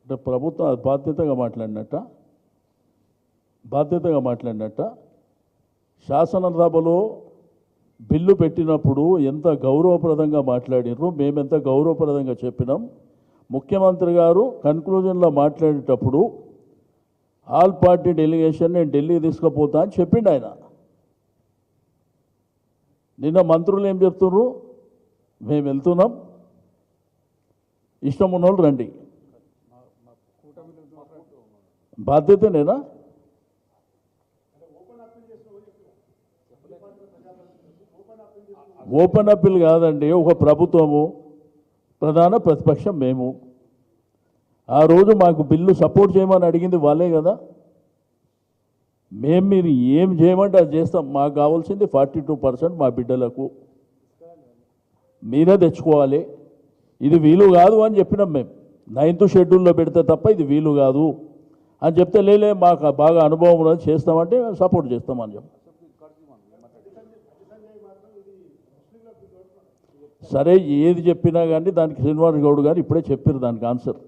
అంటే ప్రభుత్వం అది బాధ్యతగా మాట్లాడినట్ట శాసనసభలో బిల్లు పెట్టినప్పుడు ఎంత గౌరవప్రదంగా మాట్లాడినరు, మేమెంత గౌరవప్రదంగా చెప్పినాం. ముఖ్యమంత్రి గారు కన్క్లూజన్లో మాట్లాడేటప్పుడు ఆల్ పార్టీ డెలిగేషన్ నేను ఢిల్లీ తీసుకుపోతా అని చెప్పిండు ఆయన. నిన్న మంత్రులు ఏం చెప్తున్నారు, మేము వెళ్తున్నాం, ఇష్టం ఉన్నోళ్ళు రండి. బాధ్యతనేనా? ఓపెన్ అప్పీల్ కాదండి. ఒక ప్రభుత్వము, ప్రధాన ప్రతిపక్షం మేము. ఆ రోజు మాకు బిల్లు సపోర్ట్ చేయమని అడిగింది వాళ్ళే కదా. మేము మీరు ఏం చేయమంటే అది చేస్తాం. మాకు కావాల్సింది 42% మా బిడ్డలకు మీరే తెచ్చుకోవాలి. ఇది వీలు కాదు అని చెప్పినాం మేము. 9th షెడ్యూల్లో పెడితే తప్ప ఇది వీలు కాదు అని చెప్తే లేలే మాకు బాగా అనుభవం ఉన్నది చేస్తామంటే మేము సపోర్ట్ చేస్తామని చెప్పి. సరే ఏది చెప్పినా కానీ దానికి శ్రీనివాస్ గౌడ్ గారు ఇప్పుడే చెప్పారు దానికి ఆన్సర్.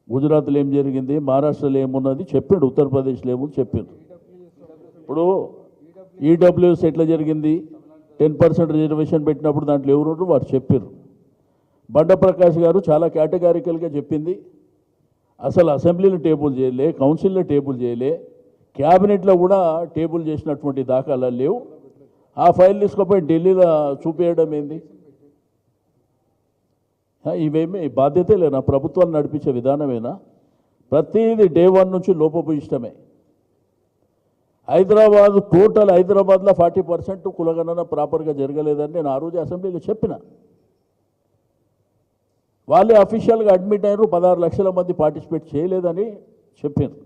గుజరాత్లో ఏం జరిగింది, మహారాష్ట్రలో ఏమున్నది చెప్పాడు, ఉత్తరప్రదేశ్లో ఏముంది చెప్పారు. ఇప్పుడు ఈడబ్ల్యూఎస్ ఎట్లా జరిగింది, 10% రిజర్వేషన్ పెట్టినప్పుడు దాంట్లో ఎవరు వారు చెప్పారు. బండ ప్రకాష్ గారు చాలా కేటగారికల్గా చెప్పింది. అసలు అసెంబ్లీలో టేబుల్ చేయలే, కౌన్సిల్లో టేబుల్ చేయలే, క్యాబినెట్లో కూడా టేబుల్ చేసినటువంటి దాఖలాలు లేవు. ఆ ఫైల్ తీసుకుపోయి ఢిల్లీలో చూపేయడం ఏంది? ఇవేమీ బాధ్యతే లేనా? ప్రభుత్వాన్ని నడిపించే విధానమేనా? ప్రతిదీ డే 1 నుంచి లోపభూయిష్టమే. హైదరాబాద్లో 40% కులగణన ప్రాపర్గా జరగలేదని నేను ఆ రోజు అసెంబ్లీలో చెప్పిన. వాళ్ళే అఫీషియల్గా అడ్మిట్ అయ్యారు, 16 లక్షల మంది పార్టిసిపేట్ చేయలేదని చెప్పారు.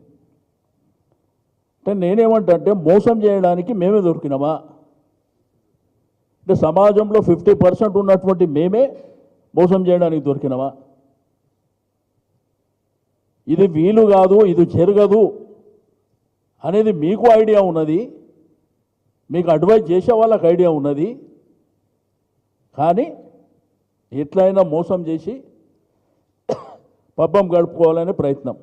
అంటే నేనేమంటే మోసం చేయడానికి మేమే దొరికినామా? అంటే సమాజంలో 50% ఉన్నటువంటి మేమే మోసం చేయడానికి దొరికినామా? ఇది వీలు కాదు, ఇది జరగదు అనేది మీకు ఐడియా ఉన్నది, మీకు అడ్వైజ్ చేసే వాళ్ళకి ఐడియా ఉన్నది. కానీ ఎట్లయినా మోసం చేసి పబ్బం గడుపుకోవాలనే ప్రయత్నం.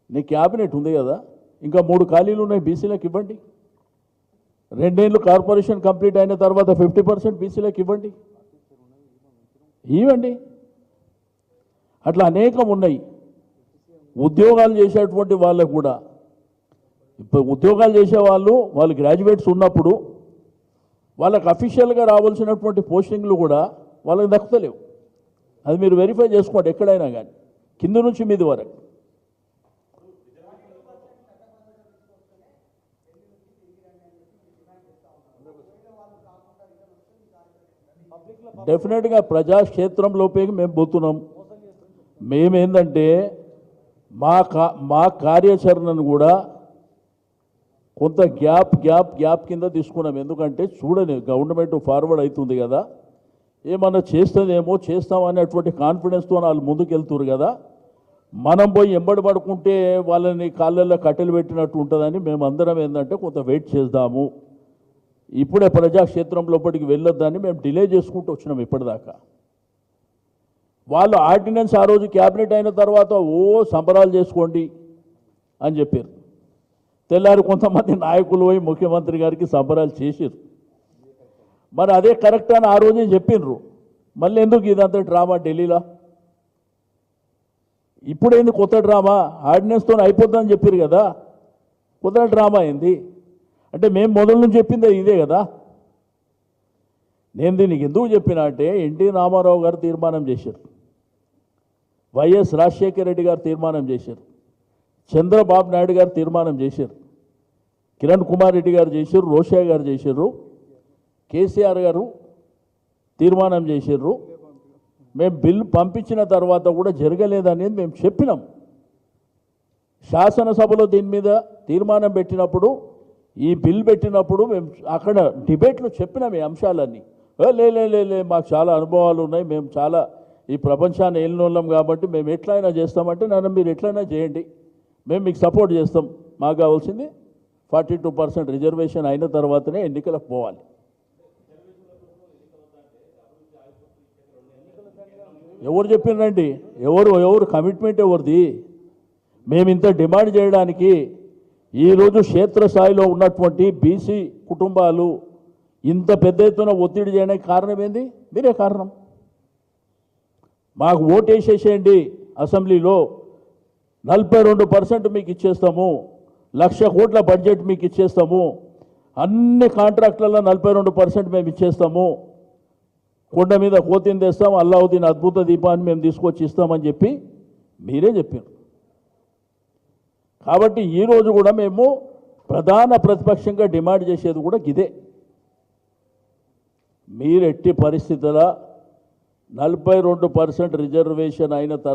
నీ క్యాబినెట్ ఉంది కదా, ఇంకా 3 ఖాళీలు ఉన్నాయి, బీసీలకు ఇవ్వండి. 2 ఏళ్ళు కార్పొరేషన్ కంప్లీట్ అయిన తర్వాత 50% బీసీలకు ఇవ్వండి. అట్లా అనేకం ఉన్నాయి. ఉద్యోగాలు చేసేటువంటి వాళ్ళకు కూడా, ఇప్పుడు ఉద్యోగాలు చేసేవాళ్ళు వాళ్ళు గ్రాడ్యుయేట్స్ ఉన్నప్పుడు వాళ్ళకి అఫీషియల్గా రావాల్సినటువంటి పోస్టింగ్లు కూడా వాళ్ళకి దక్కుతలేవు. అది మీరు వెరిఫై చేసుకోండి ఎక్కడైనా కానీ, కింద నుంచి మీది వరకు. డెఫినెట్గా ప్రజాక్షేత్రంలోపే మేము పోతున్నాం. మేమేందంటే మా కార్యాచరణను కూడా కొంత గ్యాప్ కింద తీసుకున్నాం. ఎందుకంటే చూడని గవర్నమెంట్ ఫార్వర్డ్ అవుతుంది కదా, ఏమన్నా చేస్తుందేమో చేస్తామనేటువంటి కాన్ఫిడెన్స్తో వాళ్ళు ముందుకెళ్తున్నారు కదా. మనం పోయి ఎంబడి పడుకుంటే వాళ్ళని కాళ్ళల్లో కట్టెలు పెట్టినట్టు ఉంటుందని మేమందరం ఏంటంటే కొంత వెయిట్ చేద్దాము, ఇప్పుడే ప్రజాక్షేత్రం లోపలికి వెళ్ళొద్దని మేము డిలే చేసుకుంటూ వచ్చినాం ఇప్పటిదాకా. వాళ్ళు ఆర్డినెన్స్ ఆ రోజు క్యాబినెట్ అయిన తర్వాత సంబరాలు చేసుకోండి అని చెప్పారు. తెల్లారి కొంతమంది నాయకులు పోయి ముఖ్యమంత్రి గారికి సంబరాలు చేసారు. మరి అదే కరెక్ట్ అని ఆ రోజే చెప్పిండ్రు. మళ్ళీ ఎందుకు ఇదంతా డ్రామా ఢిల్లీలో? ఇప్పుడేంది కొత్త డ్రామా? ఆర్డినెన్స్తో అయిపోతుందని చెప్పారు కదా, కొత్త డ్రామా ఏంది? అంటే మేము మొదలు నుంచి చెప్పిందే ఇదే కదా. నేను దీనికి ఎందుకు చెప్పినా అంటే ఎన్టీ రామారావు గారు తీర్మానం చేశారు, వైఎస్ రాజశేఖర రెడ్డి గారు తీర్మానం చేశారు, చంద్రబాబు నాయుడు గారు తీర్మానం చేశారు, కిరణ్ కుమార్ రెడ్డి గారు చేశారు, రోషయ్య గారు చేశారు, కేసీఆర్ గారు తీర్మానం చేశారు. మేము బిల్లు పంపించిన తర్వాత కూడా జరగలేదనేది మేము చెప్పినాం. శాసనసభలో దీని మీద తీర్మానం పెట్టినప్పుడు, ఈ బిల్ పెట్టినప్పుడు మేము అక్కడ డిబేట్లో చెప్పినాం ఈ అంశాలన్నీ. లే మాకు చాలా అనుభవాలు ఉన్నాయి, మేము చాలా ఈ ప్రపంచాన్ని ఏలినోళ్ళం కాబట్టి మేము ఎట్లయినా చేస్తామంటే, నన్ను మీరు ఎట్లయినా చేయండి, మేము మీకు సపోర్ట్ చేస్తాం. మాకు కావాల్సింది 42% రిజర్వేషన్ అయిన తర్వాతనే ఎన్నికలకు పోవాలి. ఎవరు చెప్పిండ్రండి? ఎవరు కమిట్మెంట్ ఎవరిది? మేము ఇంత డిమాండ్ చేయడానికి ఈరోజు క్షేత్రస్థాయిలో ఉన్నటువంటి బీసీ కుటుంబాలు ఇంత పెద్ద ఎత్తున ఒత్తిడి చేయడానికి కారణం ఏంది? మీరే కారణం. మాకు ఓటేసేసేయండి, అసెంబ్లీలో 42% మీకు ఇచ్చేస్తాము, 1,00,000 కోట్ల బడ్జెట్ మీకు ఇచ్చేస్తాము, అన్ని కాంట్రాక్టులలో 42% మేము ఇచ్చేస్తాము, కొండ మీద కోతిని తెస్తాం, అల్లావుద్దీన్ అద్భుత దీపాన్ని మేము తీసుకొచ్చి ఇస్తామని చెప్పి మీరే చెప్పారు. కాబట్టి ఈరోజు కూడా మేము ప్రధాన ప్రతిపక్షంగా డిమాండ్ చేసేది కూడా ఇదే. మీరు ఎట్టి పరిస్థితుల 42% రిజర్వేషన్ అయిన